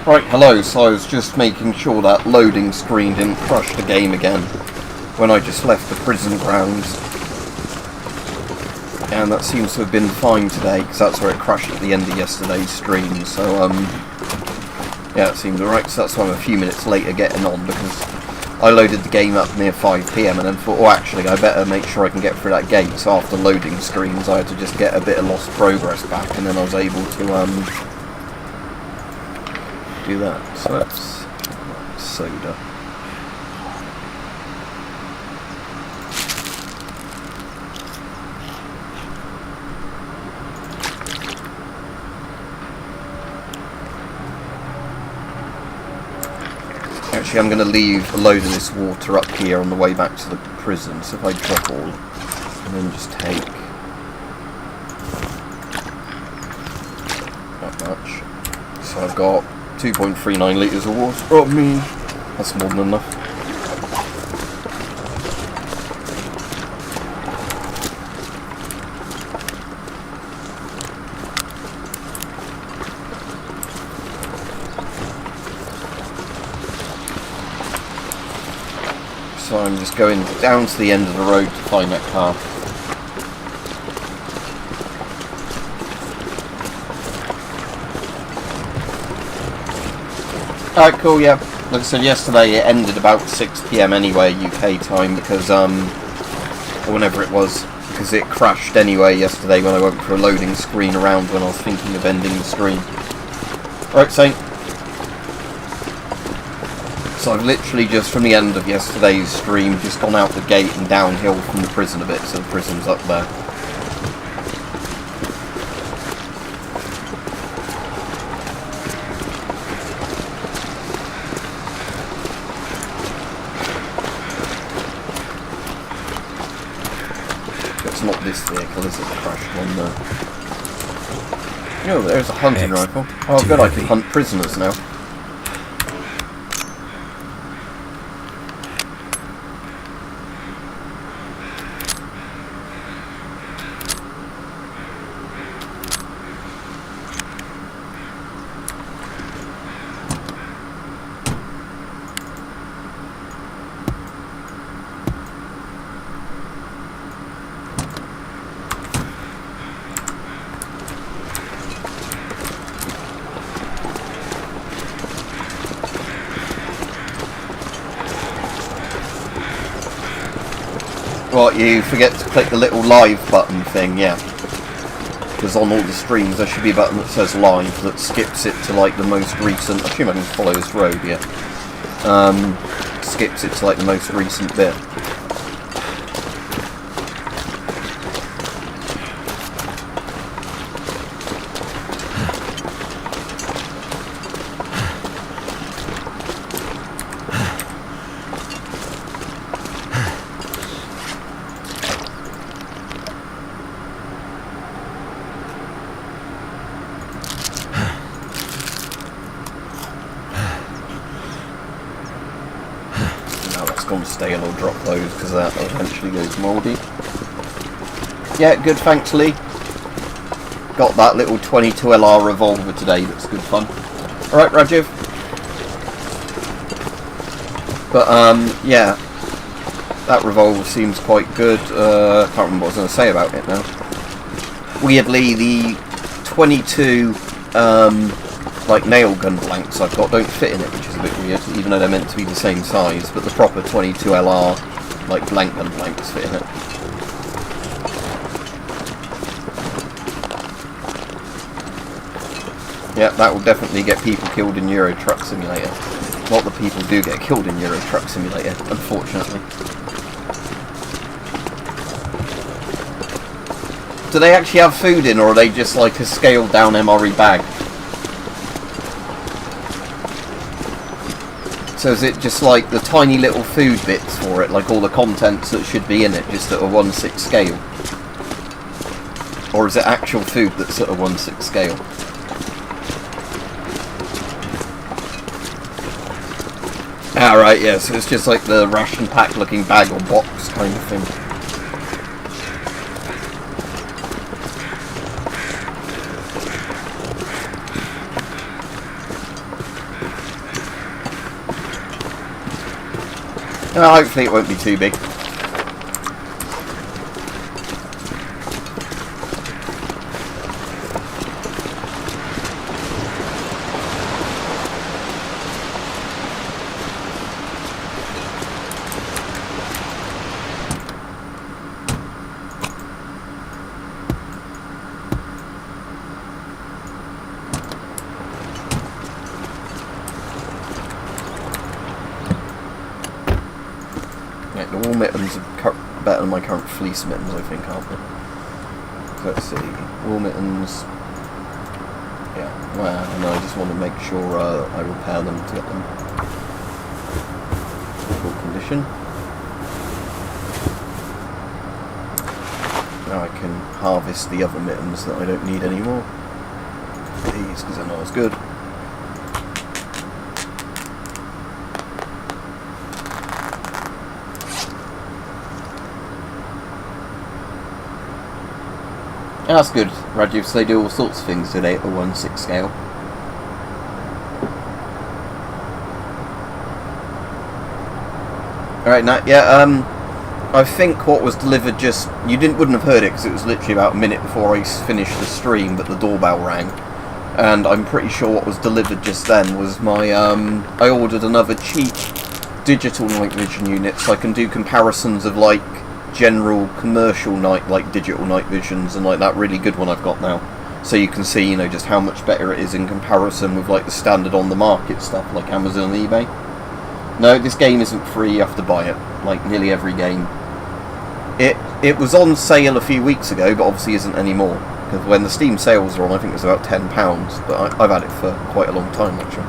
Right, hello, so I was just making sure that loading screen didn't crush the game again when I just left the prison grounds. And that seems to have been fine today, because that's where it crashed at the end of yesterday's stream, so yeah, it seemed alright, so that's why I'm a few minutes later getting on, because I loaded the game up near 5 PM and then thought, oh actually, I better make sure I can get through that gate, so after loading screens I had to just get a bit of lost progress back, and then I was able to do that. So that's soda. Actually, I'm going to leave a load of this water up here on the way back to the prison, so if I drop all, and then just take that much. So I've got 2.39 litres of water on me. That's more than enough. So I'm just going down to the end of the road to find that car. Alright, cool, yeah. Like I said yesterday, it ended about 6 PM anyway, UK time, because, or whenever it was, because it crashed anyway yesterday when I went for a loading screen around when I was thinking of ending the stream. Alright, Saint. So I've literally just, from the end of yesterday's stream, just gone out the gate and downhill from the prison a bit, so the prison's up there. It's not this vehicle, is it? The crashed one there. Oh, there's a hunting rifle. Oh, good, I can hunt prisoners now. Right, you forget to click the little live button thing, yeah. Because on all the streams there should be a button that says live that skips it to like the most recent, I assume I can follow this road, yeah. Skips it to like the most recent bit. Gone stale or drop those because that eventually goes mouldy. Yeah, good, thanks Lee. Got that little 22 LR revolver today, that's good fun. Alright Rajiv. But yeah, that revolver seems quite good. I can't remember what I was going to say about it now. Weirdly, the 22 like nail gun blanks I've got don't fit in it, which is a bit weird, even though they're meant to be the same size, but the proper 22 LR like blank gun blanks fit in it. Yeah, that will definitely get people killed in Euro Truck Simulator. Not that people do get killed in Euro Truck Simulator, unfortunately. Do they actually have food in, or are they just like a scaled down MRE bag? So is it just like the tiny little food bits for it, like all the contents that should be in it, just at a 1/6 scale? Or is it actual food that's at a 1/6 scale? Ah, right, yeah, so it's just like the ration pack looking bag or box kind of thing. Hopefully it won't be too big. The wool mittens are better than my current fleece mittens, I think, aren't they? So let's see. Wool mittens. Yeah, well, and I just want to make sure I repair them to get them in full condition. Now I can harvest the other mittens that I don't need anymore. These, because they're not as good. That's good, Rajiv, so they do all sorts of things today at the 1/6 scale. Alright, now, yeah, I think what was delivered just... You wouldn't have heard it because it was literally about a minute before I finished the stream, but the doorbell rang. And I'm pretty sure what was delivered just then was my, I ordered another cheap digital night vision unit so I can do comparisons of, like, general commercial digital night visions and like that really good one I've got now, so you can see, you know, just how much better it is in comparison with like the standard on the market stuff like Amazon and eBay. No, this game isn't free, you have to buy it, like nearly every game. It was on sale a few weeks ago, but obviously isn't anymore, because when the Steam sales are on, I think it's about £10, but I've had it for quite a long time actually.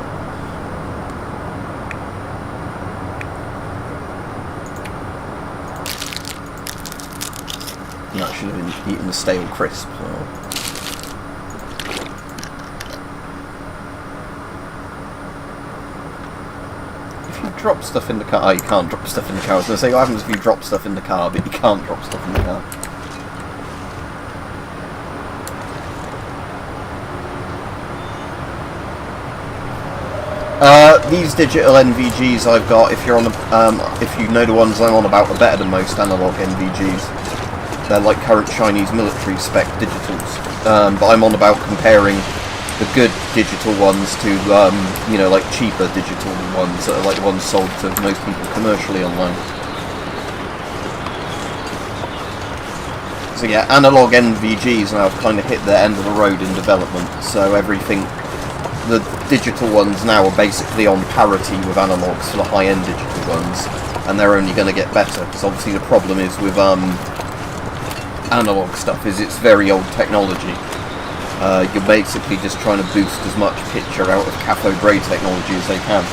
I should have been eating the stale crisp. So. If you drop stuff in the car... Oh, you can't drop stuff in the car. I was going to say, what happens if you drop stuff in the car, but you can't drop stuff in the car. These digital NVGs I've got, if you're on if you know the ones I'm on about, are better than most analog NVGs. They're like current Chinese military spec digitals, but I'm on about comparing the good digital ones to, you know, like cheaper digital ones that are like the ones sold to most people commercially online. So yeah, analog NVGs now have kind of hit their end of the road in development, so everything, the digital ones now are basically on parity with analogs for the high-end digital ones, and they're only going to get better, because obviously the problem is with analog stuff is it's very old technology. You're basically just trying to boost as much picture out of cathode ray technology as they can.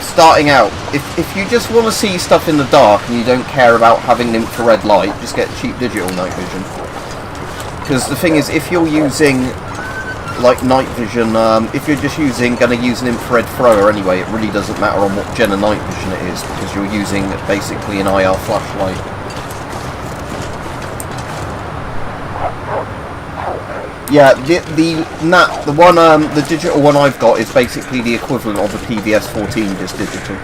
Starting out, if you just want to see stuff in the dark and you don't care about having an infrared light, just get cheap digital night vision. Because the thing is, if you're using like night vision, if you're just going to use an infrared thrower anyway, it really doesn't matter on what gen of night vision it is, because you're using basically an IR flashlight. Yeah, the digital one I've got is basically the equivalent of the PVS-14, just digital.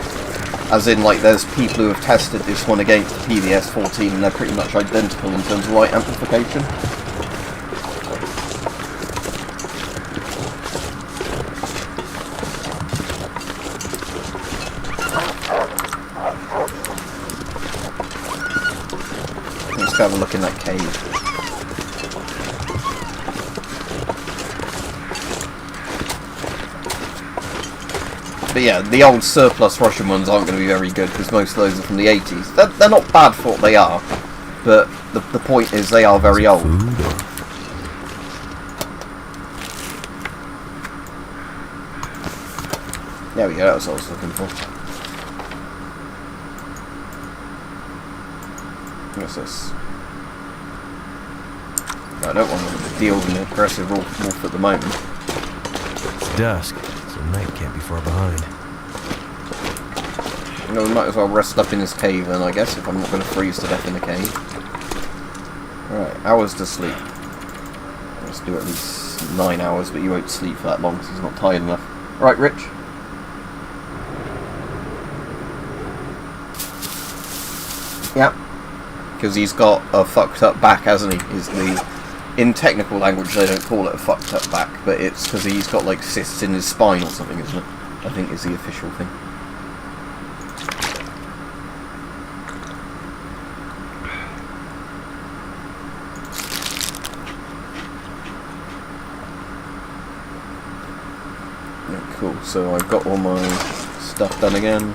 As in, like, there's people who have tested this one against the PVS-14 and they're pretty much identical in terms of light amplification. Let's have a look in that cave. But yeah, the old surplus Russian ones aren't going to be very good, because most of those are from the 80s. They're not bad for what they are, but the point is they are very old. There we go, that's what I was looking for. What's this? I don't want to deal with an aggressive wolf at the moment. It's dusk, so night can't be far behind. You know, we might as well rest up in this cave then, I guess, if I'm not going to freeze to death in the cave. Alright, hours to sleep. Let's do at least 9 hours, but you won't sleep for that long because he's not tired enough. Right, Rich? because he's got a fucked up back, hasn't he? In technical language they don't call it a fucked up back, but it's because he's got like cysts in his spine or something, isn't it? I think is the official thing. Yeah, cool, so I've got all my stuff done again.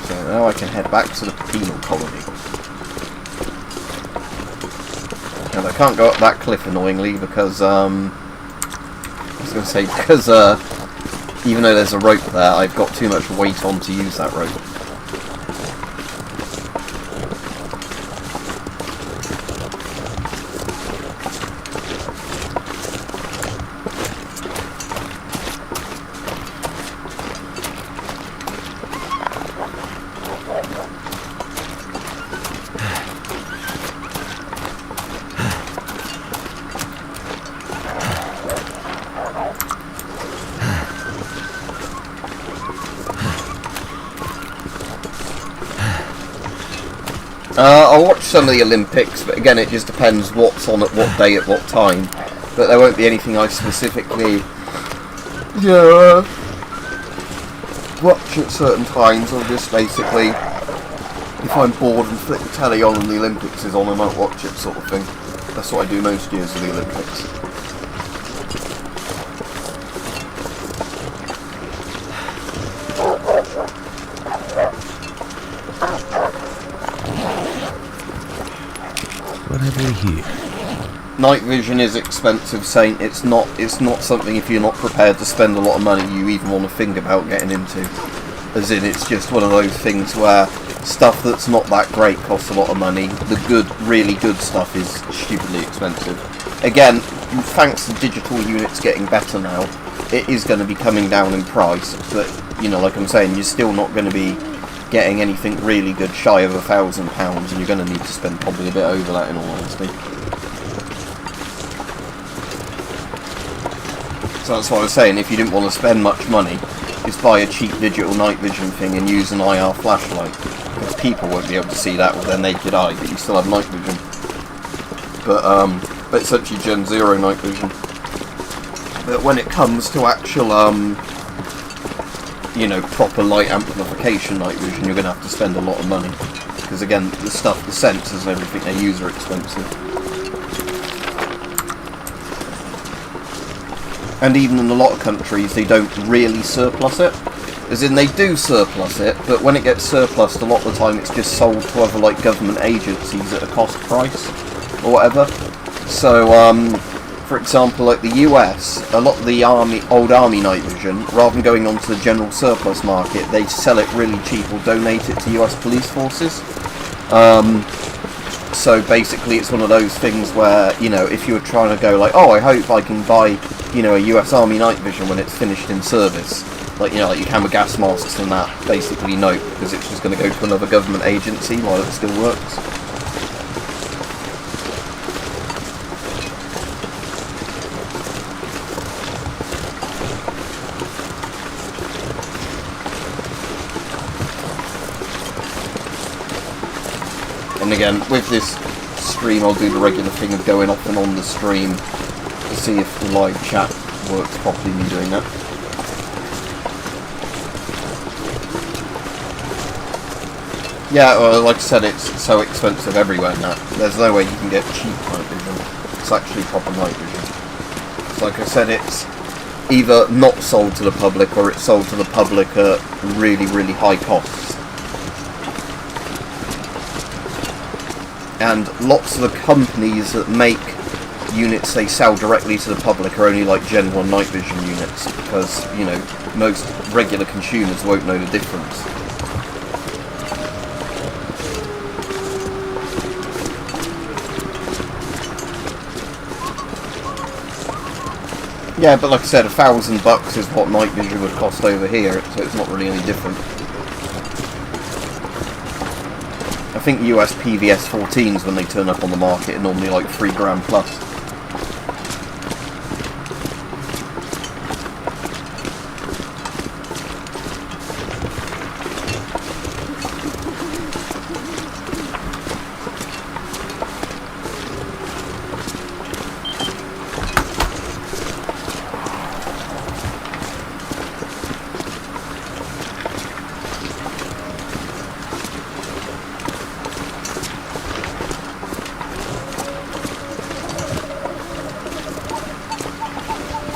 So now I can head back to the penal colony. And I can't go up that cliff annoyingly because, I was going to say, because even though there's a rope there, I've got too much weight on to use that rope. I'll watch some of the Olympics, but again, it just depends what's on at what day at what time. But there won't be anything I specifically, watch at certain times. I'll just basically, if I'm bored and flick the telly on and the Olympics is on, I might watch it, sort of thing. That's what I do most years of the Olympics. What have we here? Night vision is expensive, Saint. It's not something, if you're not prepared to spend a lot of money, you even want to think about getting into. As in, it's just one of those things where stuff that's not that great costs a lot of money. The good, really good stuff is stupidly expensive. Again, thanks to digital units getting better now, it is going to be coming down in price. But, like I'm saying, you're still not going to be getting anything really good shy of £1,000, and you're going to need to spend probably a bit over that, in all honesty. So that's what I was saying, if you didn't want to spend much money, just buy a cheap digital night vision thing and use an IR flashlight. Because people won't be able to see that with their naked eye, but you still have night vision. But it's actually Gen 0 night vision. But when it comes to actual, proper light amplification night vision, you're going to have to spend a lot of money. Because again, the sensors and everything they use are expensive. And even in a lot of countries, they don't really surplus it. As in, they do surplus it, but when it gets surplused, a lot of the time it's just sold to other, government agencies at a cost price, or whatever. So, for example, the US, a lot of the old army night vision, rather than going onto the general surplus market, they sell it really cheap or donate it to US police forces. So basically it's one of those things where, if you were trying to go I hope I can buy, a US Army night vision when it's finished in service, like you can with gas masks and that, basically no, because it's just going to go to another government agency while it still works. And again, with this stream, I'll do the regular thing of going off and on the stream to see if the live chat works properly, me doing that. Yeah, well, like I said, it's so expensive everywhere now. There's no way you can get cheap night vision. It's actually proper night vision. So like I said, it's either not sold to the public or it's sold to the public at really, really high costs. And lots of the companies that make units they sell directly to the public are only Gen 1 night vision units, because, most regular consumers won't know the difference. Yeah, but like I said, $1,000 is what night vision would cost over here, so it's not really any different. I think US PVS 14s, when they turn up on the market, are normally £3 plus.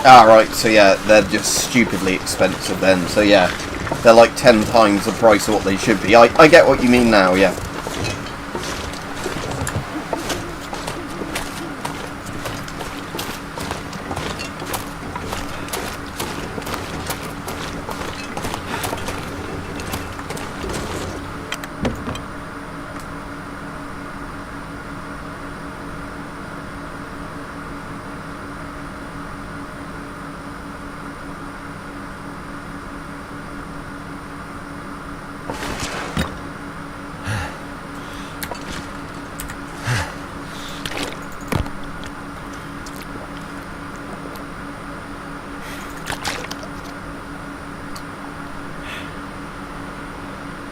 Ah, right, so yeah, they're just stupidly expensive then. So yeah, they're like 10 times the price of what they should be. I get what you mean now, yeah.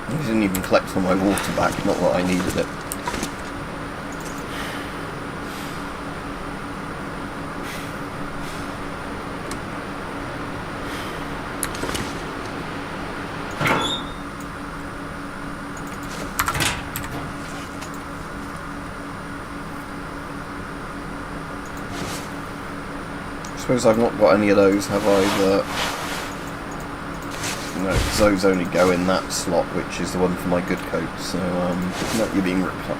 I didn't even collect all my water back, not that I needed it. I suppose I've not got any of those, have I? No, because those only go in that slot, which is the one for my good coat, so, no, you're being ripped up.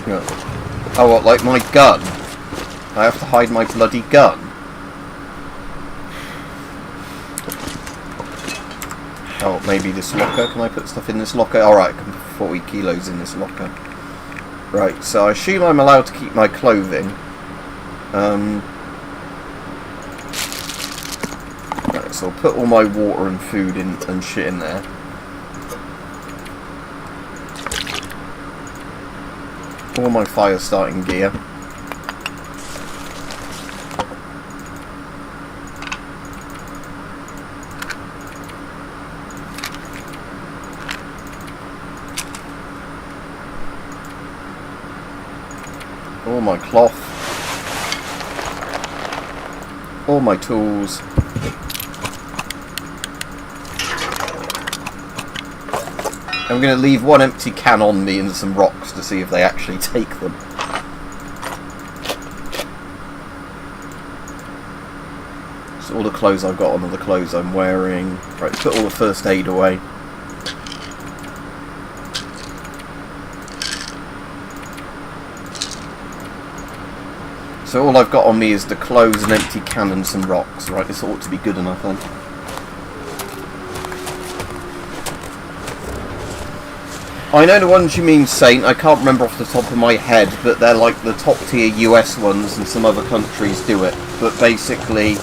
Yeah. Oh, what, like my gun? I have to hide my bloody gun? Oh, maybe this locker. Can I put stuff in this locker? Alright, I can put 40 kilos in this locker. Right, so I assume I'm allowed to keep my clothing. Right, so I'll put all my water and food in and shit in there. All my fire starting gear. All my cloth, all my tools, I'm going to leave one empty can on me and some rocks to see if they actually take them. So all the clothes I've got on are the clothes I'm wearing. Right, put all the first aid away. So all I've got on me is the clothes, an empty can and some rocks. Right, this ought to be good enough then. I know the ones you mean, Saint. I can't remember off the top of my head, but they're like the top tier US ones and some other countries do it. But basically,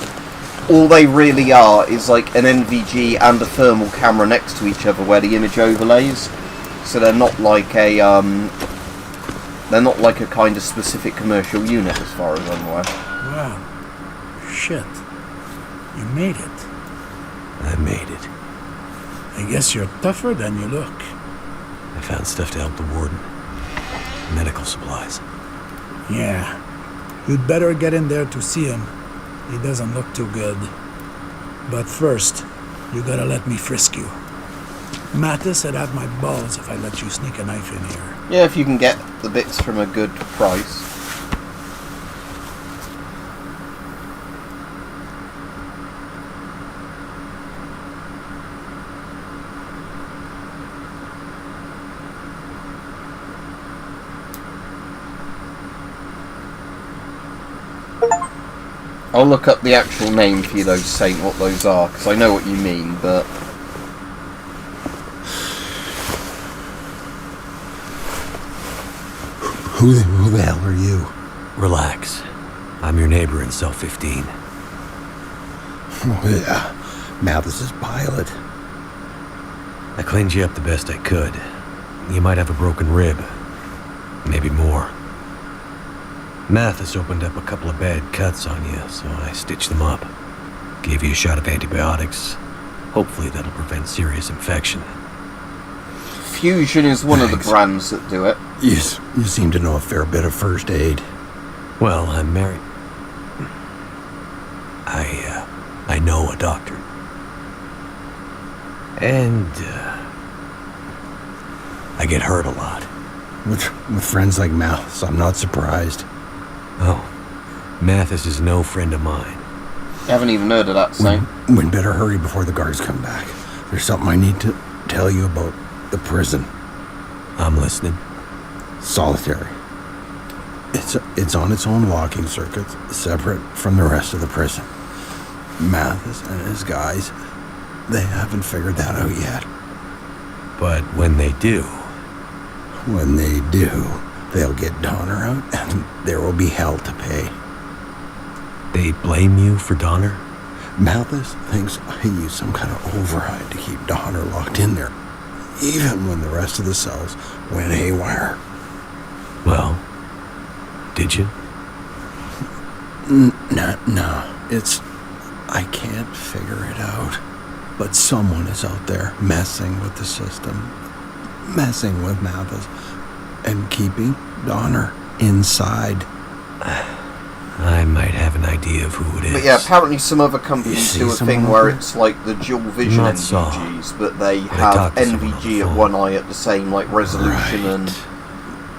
all they really are is like an NVG and a thermal camera next to each other where the image overlays. So they're not like a kind of specific commercial unit, as far as I'm aware. Wow. Shit. You made it. I made it. I guess you're tougher than you look. I found stuff to help the warden. Medical supplies. Yeah. You'd better get in there to see him. He doesn't look too good. But first, you gotta let me frisk you. Mattis would have my balls if I let you sneak a knife in here. Yeah, if you can get the bits from a good price. I'll look up the actual name for you, those Saint, what those are, because I know what you mean, but... Who the hell are you? Relax. I'm your neighbor in cell 15. Oh, yeah. Mathis's pilot. I cleaned you up the best I could. You might have a broken rib. Maybe more. Mathis opened up a couple of bad cuts on you, so I stitched them up. Gave you a shot of antibiotics. Hopefully that'll prevent serious infection. Fusion is one of the brands that do it. You seem to know a fair bit of first aid. Well, I'm married. I know a doctor. And, I get hurt a lot. With friends like Mathis, I'm not surprised. Oh, Mathis is no friend of mine. I haven't even heard of that saying. We'd better hurry before the guards come back. There's something I need to tell you about the prison. I'm listening. Solitary. It's on its own walking circuit, separate from the rest of the prison. Mathis and his guys, they haven't figured that out yet. But when they do... When they do, they'll get Donner out, and there will be hell to pay. They blame you for Donner? Mathis thinks I used some kind of override to keep Donner locked in there, even when the rest of the cells went haywire. Well, did you? No, I can't figure it out. But someone is out there messing with the system, messing with Mathis, and keeping Donner inside. I might have an idea of who it is. But yeah, apparently some other companies do a thing where it's like the dual vision Not NVGs, but they I have talked to someone on NVG the at phone. one eye at the same like resolution and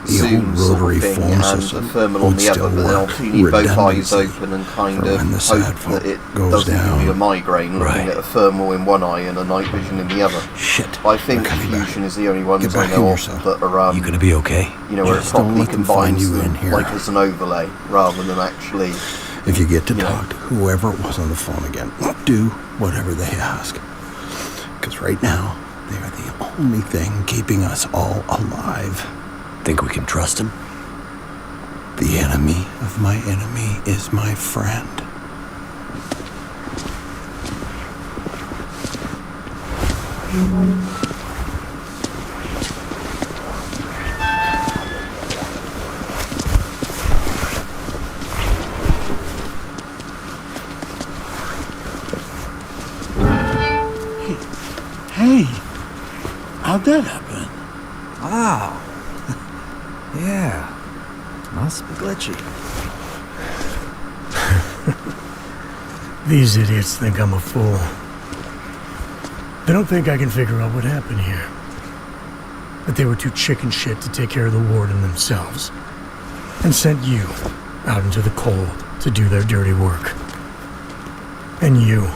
The zoom old sort rotary of thing, phone and system the thermal on would the other, still but then work. obviously you need both eyes Redundancy open and kind for of when the hope sad that folk it goes doesn't give down. you a migraine looking Right. at a thermal in one eye and a night vision in the other. Shit. But I think They're coming back. Fusion is the only ones Get I back in know your of cell. that are You gonna be okay? you know, where it Just don't properly let them find combines you them in here. like as an overlay rather than actually. If you get to Yeah. talk to whoever it was on the phone again, do whatever they ask. Because right now, they are the only thing keeping us all alive. Think we can trust him? The enemy of my enemy is my friend. Hey, how'd that happen? Wow. Yeah. Must be glitchy. These idiots think I'm a fool. They don't think I can figure out what happened here. But they were too chicken shit to take care of the warden themselves. And sent you out into the cold to do their dirty work. And you,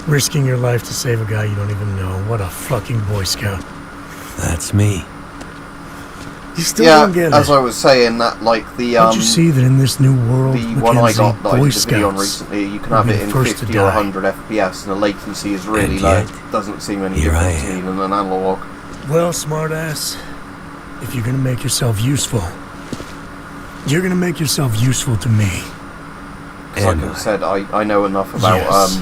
risking your life to save a guy you don't even know. What a fucking Boy Scout. That's me. You still Yeah, don't get as it. I was saying, that like the Don't you see that in this new world, the one I Mackenzie, got that I Boy did a video on Scouts recently, you can will have be it the in first to 50 or die. 100 FPS, and the latency is really And low. yet, Doesn't seem any here I different to me am. than an analog. Well, smartass, if you're gonna make yourself useful, you're gonna make yourself useful to me. Because like Am I I? said, I know enough about Yes.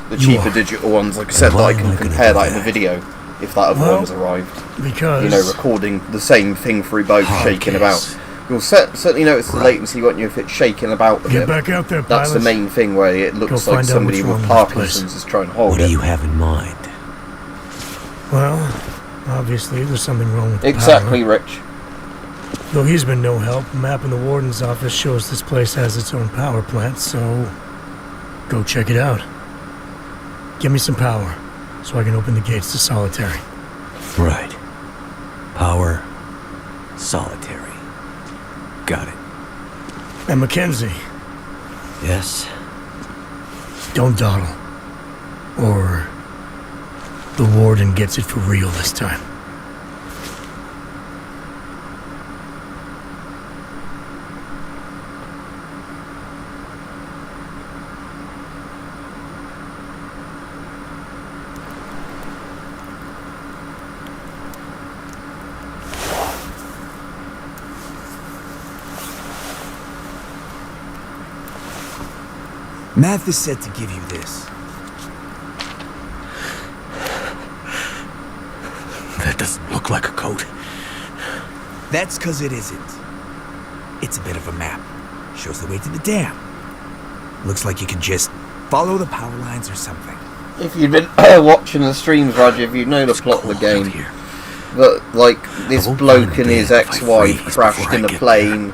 the You cheaper are. digital ones, like I said, that why I am can I gonna compare do that in the that? video if that other Well, one's arrived. Because You know, recording the same thing through both Hard shaking case. about. You'll certainly notice the Right. latency, won't you, if it's shaking about a get bit. back out there, That's the pilot. main thing where it Go looks like find out somebody what's with wrong with this place. Parkinson's is trying to hold What do it. you have in mind? Well, obviously there's something wrong with the Exactly, power. Rich. Though he's been no help, a map in the warden's office shows this place has its own power plant, so go check it out. Give me some power, so I can open the gates to Solitary. Right. Power. Solitary. Got it. And Mackenzie, Yes? don't dawdle. Or the warden gets it for real this time. Mathis said to give you this. That doesn't look like a coat. That's because it isn't. It's a bit of a map. Shows the way to the dam. Looks like you can just follow the power lines or something. If you'd been watching the streams, Roger, if you'd know the plot of the Cold out game, here. that like this I won't bloke find and a his bed if I ex-wife freeze crashed before I in a get plane,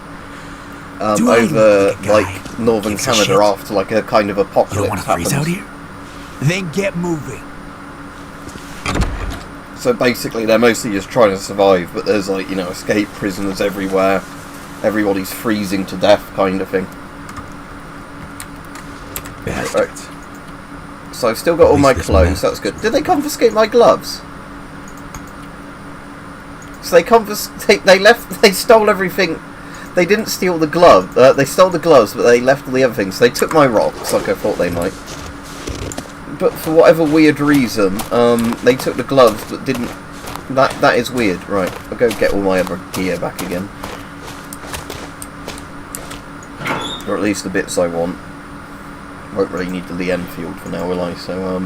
Do I over look like a guy like northern gives a Canada shit? after like a kind of You don't apocalypse want to freeze out happens. here? Then get moving. So basically, they're mostly just trying to survive, but there's like, you know, escape prisoners everywhere. Everybody's freezing to death, kind of thing. Bastards. So I've still got all least my this clothes. mess. That's good. Did they confiscate my gloves? So they left. They stole everything. They didn't steal the glove. They stole the gloves, but they left all the other things. They took my rocks, like I thought they might. But for whatever weird reason, they took the gloves, but didn't. That is weird. Right, I'll go get all my other gear back again, or at least the bits I want. Won't really need the Lee Enfield for now, will I? So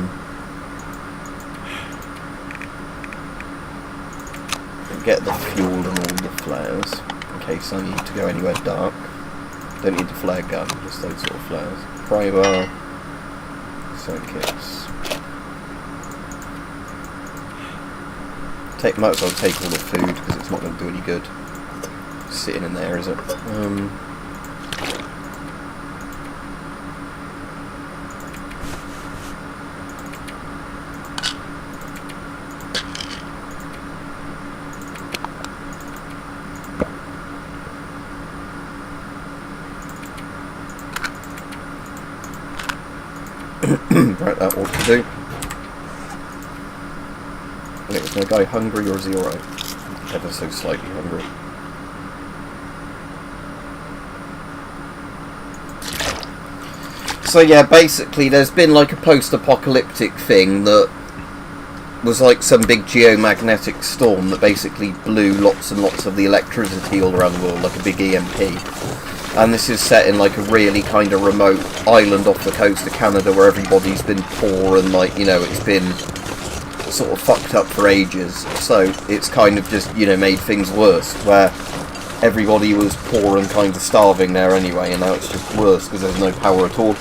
get the fuel and all the flares in case I need to go anywhere dark. Don't need the flare gun, just those sort of flares. Pry bar, circuits. Might as well take all the food because it's not going to do any good sitting in there, is it? Right, that ought to do. Wait, is my guy hungry or is he alright? Ever so slightly hungry. So yeah, basically there's been like a post-apocalyptic thing that was like some big geomagnetic storm that basically blew lots and lots of the electricity all around the world, like a big EMP. And this is set in like a really kind of remote island off the coast of Canada where everybody's been poor and like, you know, it's been sort of fucked up for ages. So it's kind of just, you know, made things worse where everybody was poor and kind of starving there anyway, and now it's just worse because there's no power at all.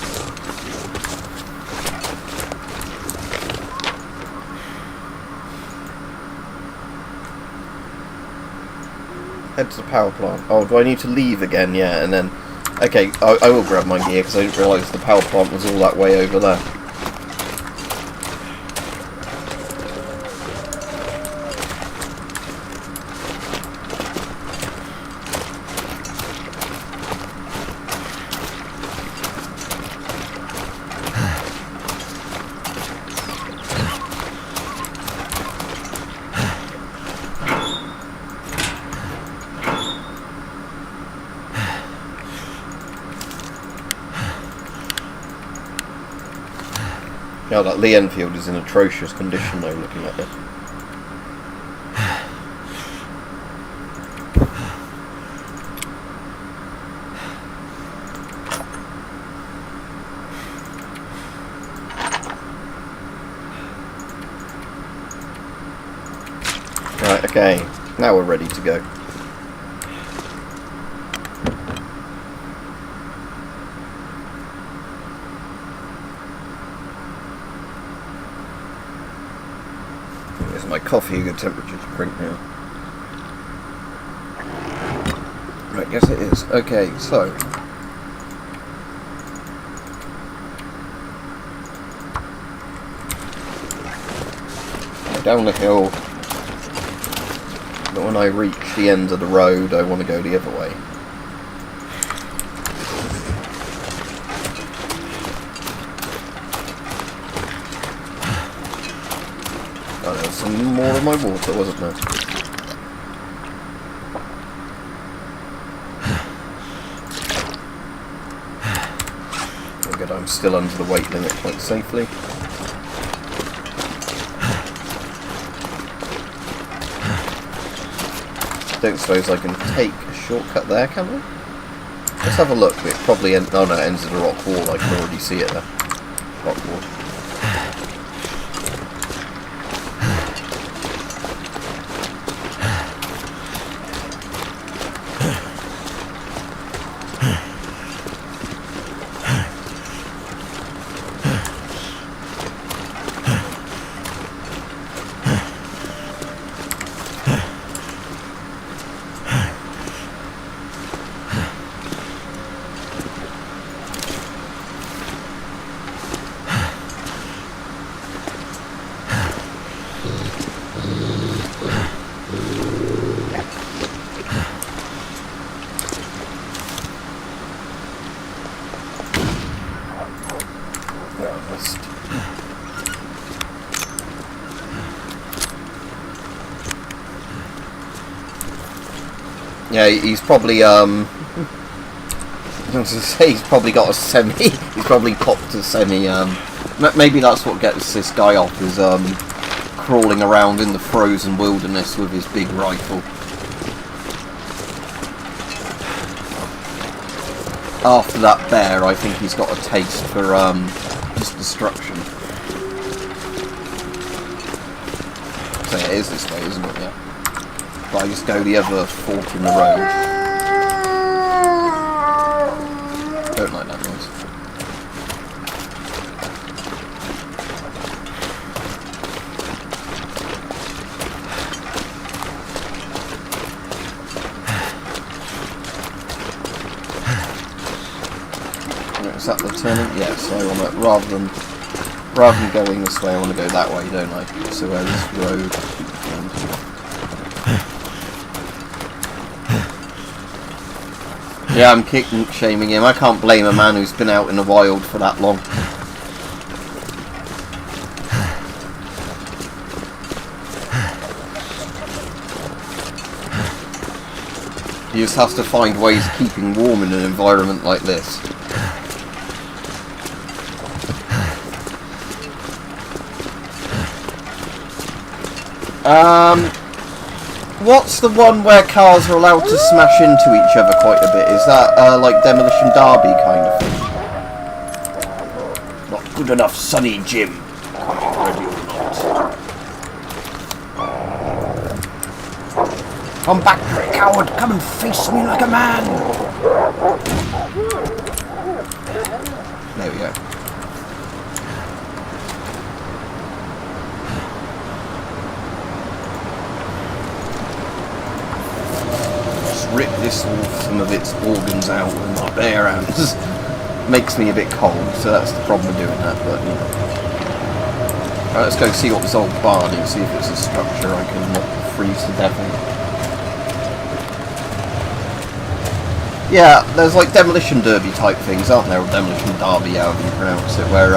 Head to the power plant. Oh, do I need to leave again? Yeah, and then... Okay, I will grab my gear because I didn't realise the power plant was all that way over there. Yeah, that Lee Enfield is in atrocious condition though, looking at it. Right, okay, now we're ready to go. There's my coffee, a good temperature to drink now. Right, yes it is. Okay, so... down the hill. But when I reach the end of the road, I want to go the other way. Oh, there was some more of my water, wasn't there? Good, I'm still under the weight limit quite safely. Don't suppose I can take a shortcut there, can I? Let's have a look. It probably oh no, it ends at a rock wall. I can already see it there. Rock wall. Yeah, he's probably I was going to say he's probably got a semi. He's probably popped a semi. Maybe that's what gets this guy off, is crawling around in the frozen wilderness with his big rifle. After that bear, I think he's got a taste for just destruction. So yeah, it is this way, isn't it? Yeah. But I just go the other fork in the road. Don't like that noise. Is that the turning? Yes, I want to, rather than going this way, I want to go that way, don't I? So this road. Yeah, I'm kicking, shaming him. I can't blame a man who's been out in the wild for that long. He just has to find ways of keeping warm in an environment like this. What's the one where cars are allowed to smash into each other quite a bit? Is that like Demolition Derby kind of thing? Not good enough, Sonny Jim. Ready or not. Come back, you coward! Come and face me like a man! There we go. Rip this off, some of its organs out with my bare hands. Makes me a bit cold, so that's the problem with doing that, but you know. Right, let's go see what this old barn is, see if it's a structure I can not freeze to death in. Yeah, there's like demolition derby type things, aren't there? Or demolition derby, however you pronounce it, where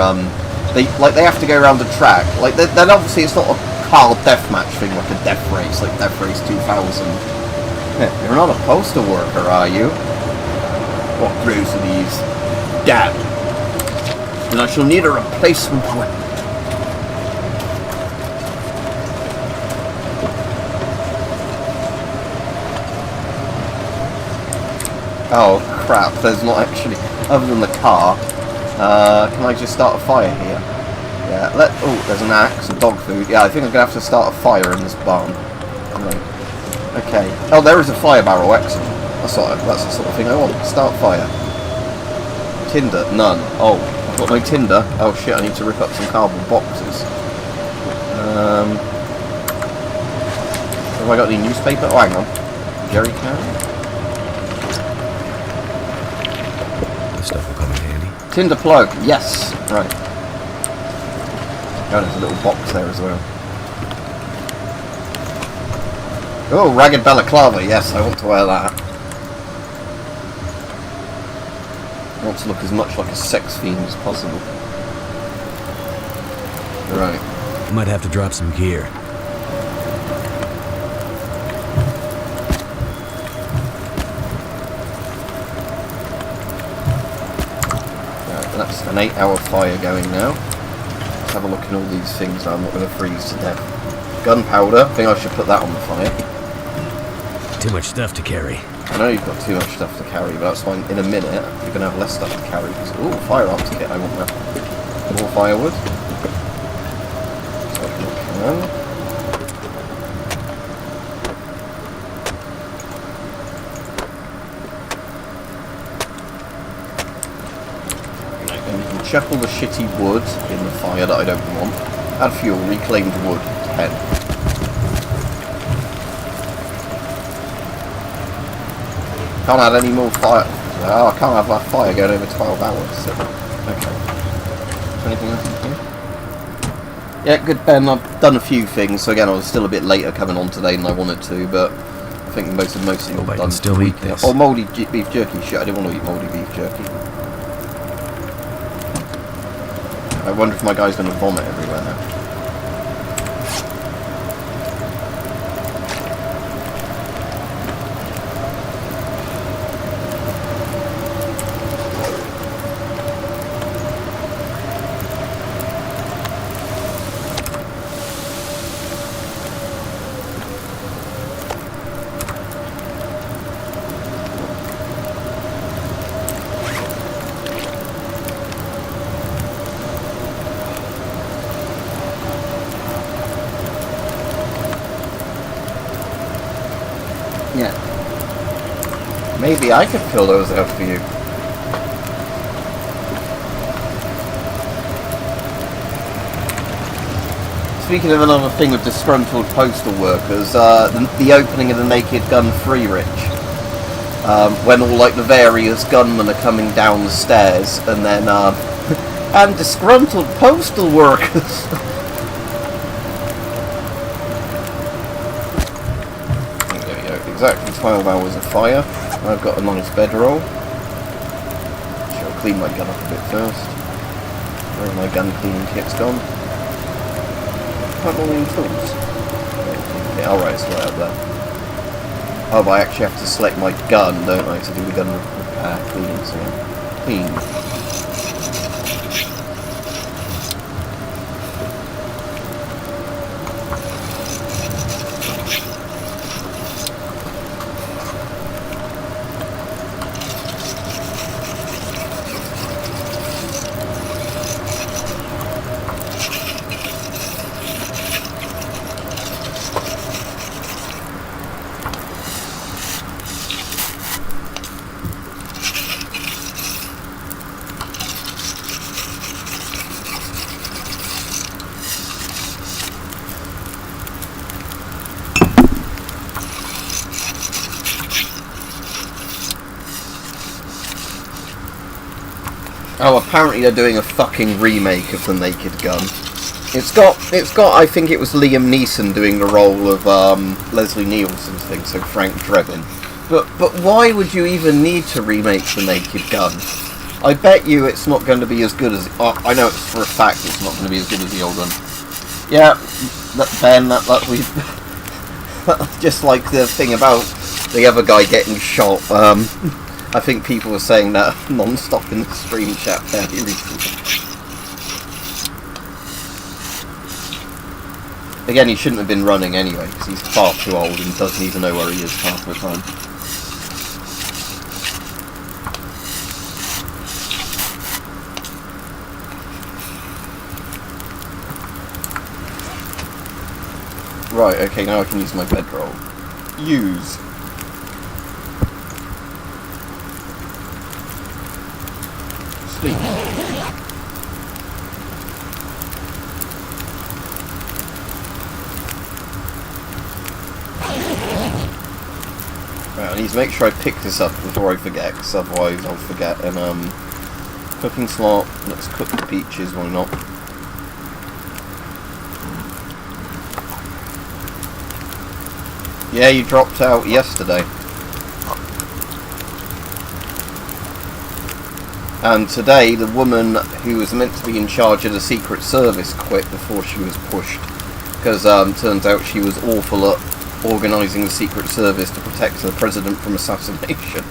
they have to go around the track. Like then obviously it's not a car deathmatch thing like a death race, like Death Race 2000. You're not a postal worker, are you? What grows are these? Damn. Then I shall need a replacement weapon. Oh crap, there's not actually, other than the car, can I just start a fire here? Yeah, oh, there's an axe and dog food. Yeah, I think I'm going to have to start a fire in this barn. Right. Okay. Oh, there is a fire barrel. Excellent. That's the sort of thing I want. Start fire. Tinder. None. Oh, I've got no tinder. Oh shit, I need to rip up some cardboard boxes. Have I got any newspaper? Oh, hang on. Jerry can. This stuff will come in handy. Tinder plug. Yes. Right. Oh, there's a little box there as well. Oh, ragged balaclava, yes, I want to wear that. I want to look as much like a sex fiend as possible. Right. Might have to drop some gear. Right, that's an 8-hour fire going now. Let's have a look at all these things that I'm not going to freeze to death. Gunpowder, I think I should put that on the fire. Too much stuff to carry. I know you've got too much stuff to carry, but that's fine. In a minute, you're going to have less stuff to carry. Ooh, firearms kit, I want that. More firewood. So I can. And you can chuck all the shitty wood in the fire that I don't want. Add fuel, reclaimed wood, 10. Can't add any more fire. Oh, I can't have that fire going over 12 hours. So. Okay. Is there anything else in here? Yeah, good Ben. I've done a few things. So again, I was still a bit later coming on today than I wanted to, but I think most of it all done. Still eat this. Oh, mouldy beef jerky. Shit, I didn't want to eat mouldy beef jerky. I wonder if my guy's going to vomit everywhere now. Yeah. Maybe I could fill those out for you. Speaking of another thing with disgruntled postal workers, the opening of the Naked Gun Free Rich. When all like the various gunmen are coming down the stairs, and then and disgruntled postal workers. There we go. Exactly 12 hours of fire. I've got a nice bedroll. I'll clean my gun up a bit first. Where my gun cleaning kit's gone? Quite long in tools. Yeah, alright, it's right up there. Oh, but I actually have to select my gun, don't I, to do the gun repair cleaning, so yeah. Clean. Oh, apparently they're doing a fucking remake of The Naked Gun. It's got, I think it was Liam Neeson doing the role of Leslie Nielsen's thing, so Frank Drebin. But why would you even need to remake The Naked Gun? I bet you it's not going to be as good as... I know it's for a fact it's not going to be as good as the old one. Yeah, Ben, that we... just like the thing about the other guy getting shot, I think people were saying that non-stop in the stream chat fairly recently. Again, he shouldn't have been running anyway, because he's far too old and doesn't even know where he is half the time. Right, okay, now I can use my bedroll. Use. Sleep. Right, I need to make sure I pick this up before I forget, because otherwise I'll forget. And cooking slot. Let's cook the peaches. Why not? Yeah, you dropped out yesterday. And today, the woman who was meant to be in charge of the Secret Service quit before she was pushed. Because turns out she was awful at organising the Secret Service to protect the president from assassination.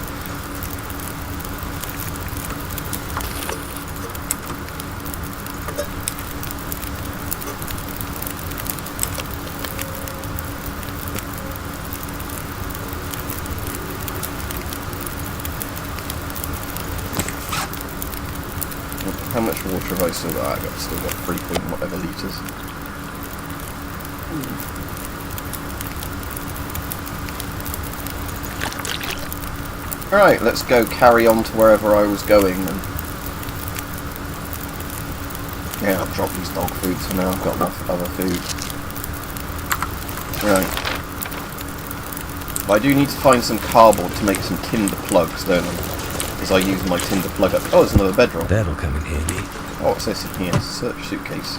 How much water have I still got? I've still got 3 point whatever litres. Alright, let's go carry on to wherever I was going then. Yeah, I'll drop these dog foods for now, I've got enough other food. Right. But I do need to find some cardboard to make some tinder plugs, don't I? Because I use my tinder plug up. Oh, there's another bedroll. That'll come in handy. Oh, what's this in here? Search suitcase.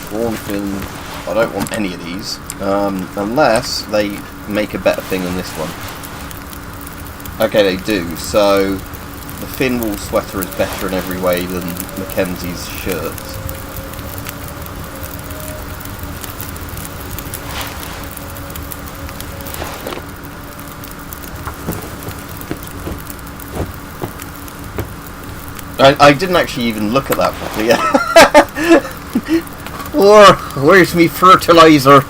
Prawn fin. I don't want any of these. Unless they make a better thing than this one. Okay, they do. So, the fin wool sweater is better in every way than Mackenzie's shirts. I didn't actually even look at that properly. Where's me fertilizer?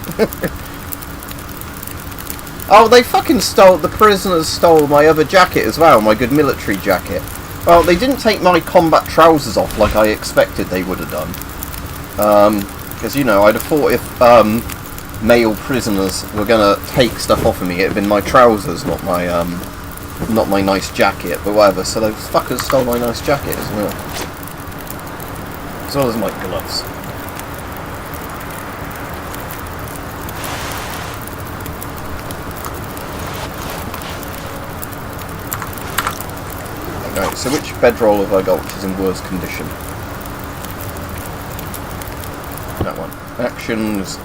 Oh, they fucking stole, the prisoners stole my other jacket as well, my good military jacket. Well, they didn't take my combat trousers off like I expected they would have done. Because, you know, I'd have thought if male prisoners were gonna take stuff off of me, it had been my trousers, not my nice jacket, but whatever. So those fuckers stole my nice jacket as well. As well as my gloves. Right, so which bedroll have I got which is in worse condition? That one. Actions,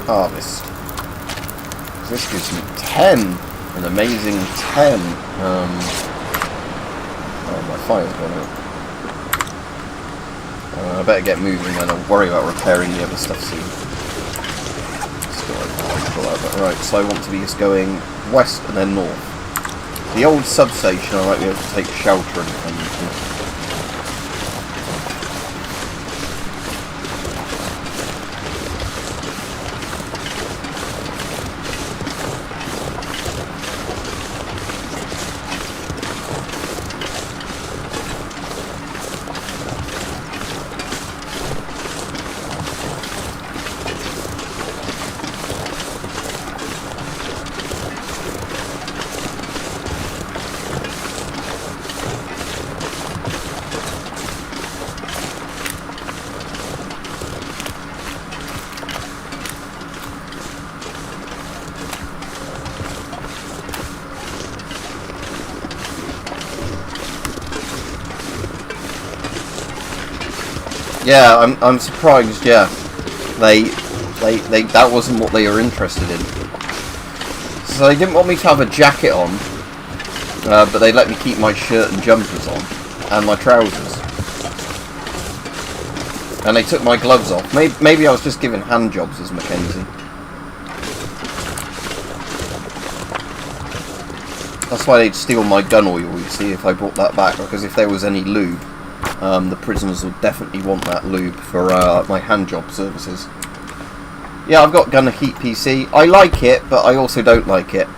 harvest. This gives me 10. An amazing 10. Oh, my fire's gone out. I better get moving then. I'll worry about repairing the other stuff soon. Right, so I want to be just going west and then north. The old substation I might be able to take shelter and things. Yeah, I'm surprised. Yeah, they that wasn't what they were interested in. So they didn't want me to have a jacket on, but they let me keep my shirt and jumpers on, and my trousers, and they took my gloves off. Maybe I was just given hand jobs as Mackenzie. That's why they'd steal my gun oil. You see, if I brought that back, because if there was any lube. The prisoners would definitely want that lube for my hand job services. Yeah, I've got Gunner Heat PC. I like it, but I also don't like it.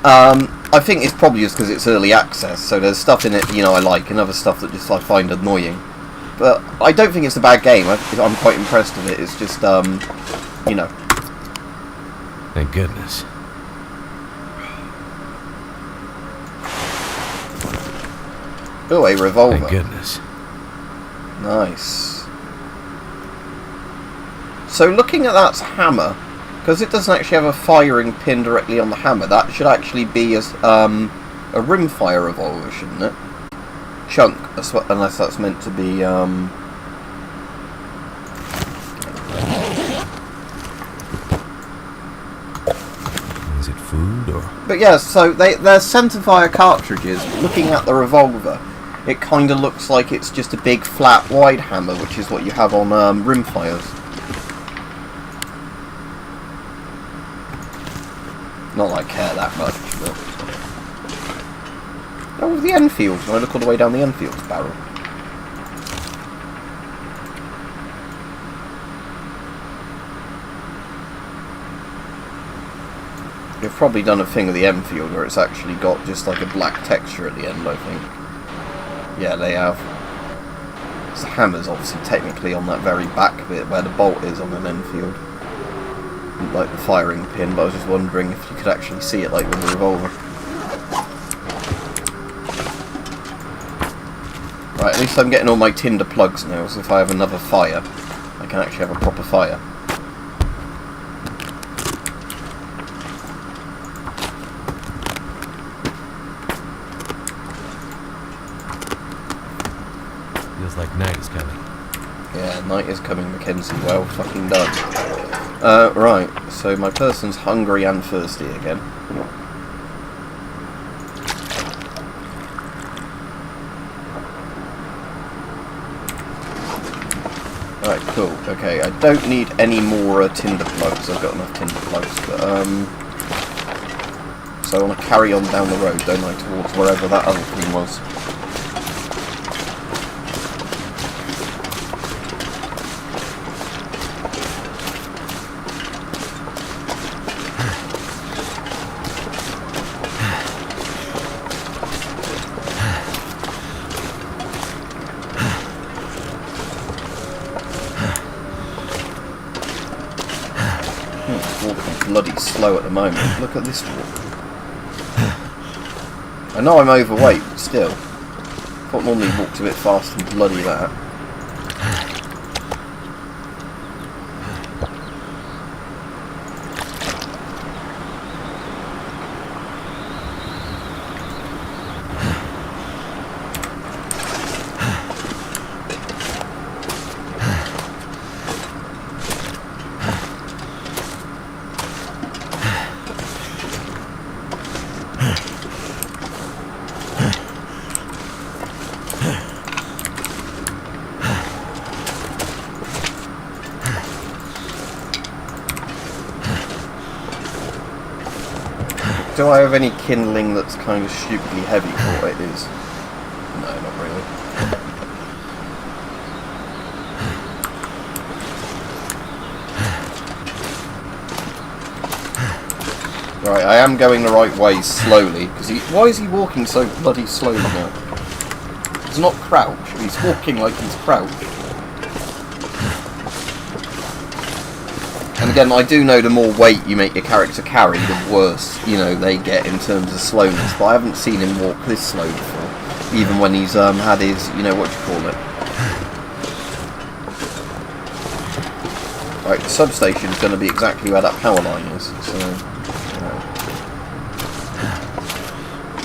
I think it's probably just because it's early access, so there's stuff in it, you know, I like, and other stuff that just I find annoying. But I don't think it's a bad game. I'm quite impressed with it. It's just, you know. Thank goodness. Oh, a revolver. Thank goodness. Nice. So looking at that hammer, because it doesn't actually have a firing pin directly on the hammer, that should actually be as a rimfire revolver, shouldn't it? Chunk, unless that's meant to be Is it food or? But yeah, so they're centerfire cartridges. Looking at the revolver, it kind of looks like it's just a big flat wide hammer, which is what you have on rimfires. Not that I care that much, but... Oh, the Enfield. Can I look all the way down the Enfield's barrel? They've probably done a thing with the Enfield where it's actually got just like a black texture at the end, I think. Yeah, they have. The hammer's obviously technically on that very back bit where the bolt is on an Enfield. Like the firing pin, but I was just wondering if you could actually see it like with the revolver. Right, at least I'm getting all my tinder plugs now, so if I have another fire, I can actually have a proper fire. Feels like night is coming. Yeah, night is coming, Mackenzie. Well fucking done. Right, so my person's hungry and thirsty again. Right, cool. Okay, I don't need any more tinder plugs. I've got enough tinder plugs, but so I want to carry on down the road, don't I, towards wherever that other thing was. bloody slow at the moment. Look at this walk. I know I'm overweight, but still. I thought normally he walked a bit faster than bloody that. Do I have any kindling that's kind of stupidly heavy for what it is? No, not really. Right, I am going the right way slowly, because why is he walking so bloody slowly now? He's not crouched, he's walking like he's crouched. And again, I do know the more weight you make your character carry, the worse, you know, they get in terms of slowness. But I haven't seen him walk this slow before, even when he's had his, you know, what do you call it? Right, the substation is going to be exactly where that power line is. So,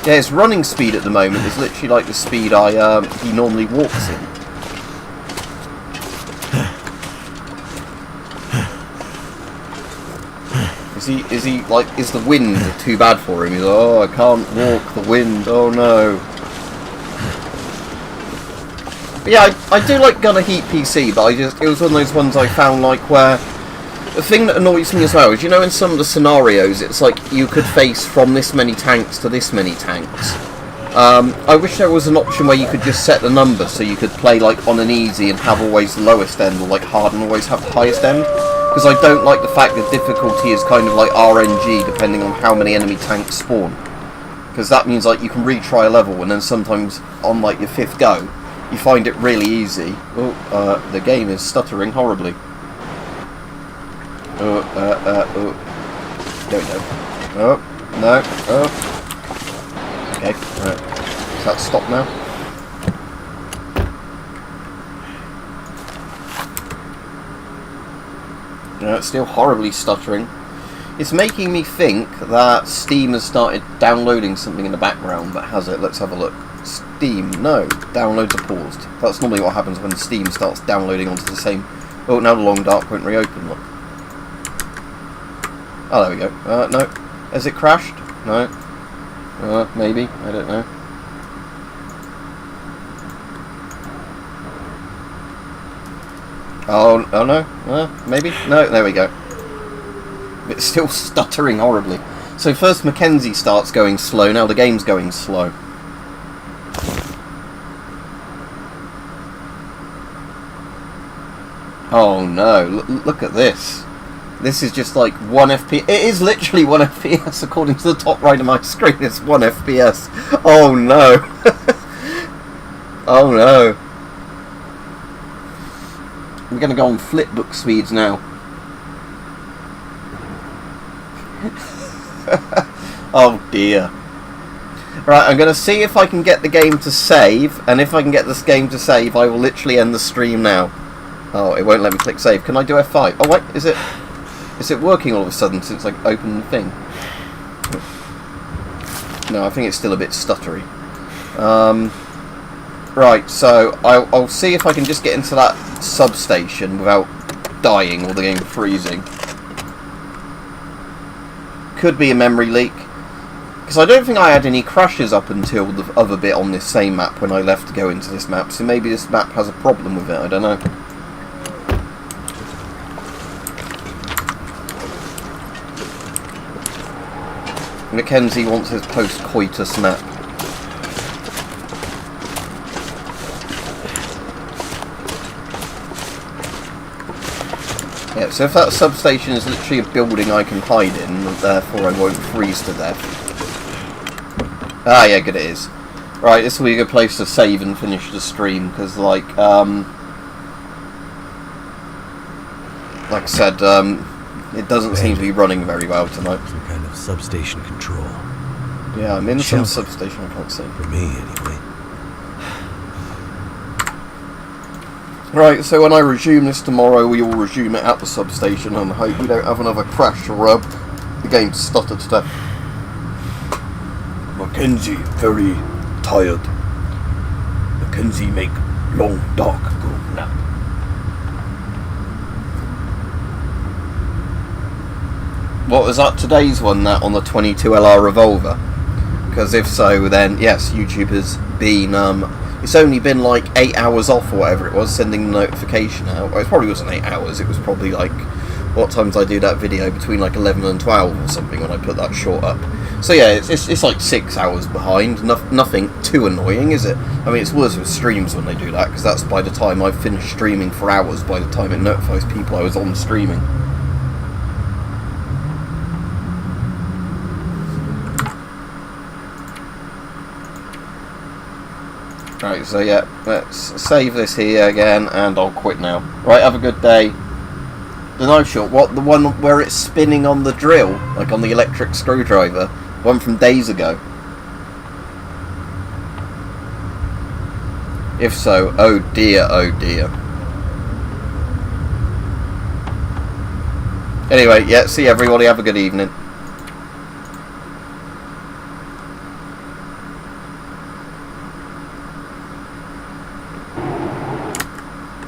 yeah, his running speed at the moment is literally like the speed he normally walks in. Is he like, is the wind too bad for him? He's like, oh, I can't walk, the wind, oh no. But yeah, I do like Gunner Heat PC, but it was one of those ones I found like where, the thing that annoys me as well is, you know, in some of the scenarios, it's like you could face from this many tanks to this many tanks. I wish there was an option where you could just set the number so you could play like on an easy and have always the lowest end, or like hard and always have the highest end. Because I don't like the fact that difficulty is kind of like RNG depending on how many enemy tanks spawn. Because that means like you can retry a level and then sometimes on like your 5th go, you find it really easy. Oh, the game is stuttering horribly. Oh, there we go. Oh, no, oh. Okay, right. Is that stop now? No, it's still horribly stuttering. It's making me think that Steam has started downloading something in the background, but has it? Let's have a look. Steam, no. Downloads are paused. That's normally what happens when Steam starts downloading onto the same... Oh, now the long dark won't reopen, look. Oh, there we go. No. Has it crashed? No. Maybe. I don't know. Oh no. Maybe? No, there we go. It's still stuttering horribly. So first Mackenzie starts going slow, now the game's going slow. Oh no, look at this. This is just like 1 FPS. It is literally 1 FPS according to the top right of my screen. It's 1 FPS. Oh no. Oh no. I'm going to go on flipbook speeds now. Oh dear. Right, I'm going to see if I can get the game to save, and if I can get this game to save, I will literally end the stream now. Oh, it won't let me click save. Can I do F5? Oh wait, is it working all of a sudden since I opened the thing? No, I think it's still a bit stuttery. Right, so I'll see if I can just get into that substation without dying or the game freezing. Could be a memory leak. Because I don't think I had any crashes up until the other bit on this same map when I left to go into this map, so maybe this map has a problem with it, I don't know. Mackenzie wants his post-coitus map. Yeah, so if that substation is literally a building I can hide in, therefore I won't freeze to death. Ah, yeah, good it is. Right, this will be a good place to save and finish the stream, because, like I said, It doesn't seem to be running very well tonight. Some kind of substation control. Yeah, I'm in some Shelter. substation, I can't see. For me, anyway. Right, so when I resume this tomorrow, we will resume it at the substation, and I hope we don't have another crash or the game stuttered to death. Mackenzie, very tired. Mackenzie make long, dark, good nap. What was that today's one, that on the 22LR revolver? Because if so, then yes, YouTube has been, it's only been like 8 hours off or whatever it was, sending the notification out. Well, it probably wasn't 8 hours, it was probably like, what time did I do that video? Between like 11 and 12 or something when I put that short up. So yeah, it's like 6 hours behind, nothing too annoying, is it? I mean, it's worse with streams when they do that, because that's by the time I've finished streaming for hours, by the time it notifies people I was on streaming. Right, so yeah, let's save this here again, and I'll quit now. Right, have a good day. The knife shot, what? The one where it's spinning on the drill, like on the electric screwdriver? One from days ago. If so, oh dear, oh dear. Anyway, yeah, see everybody, have a good evening.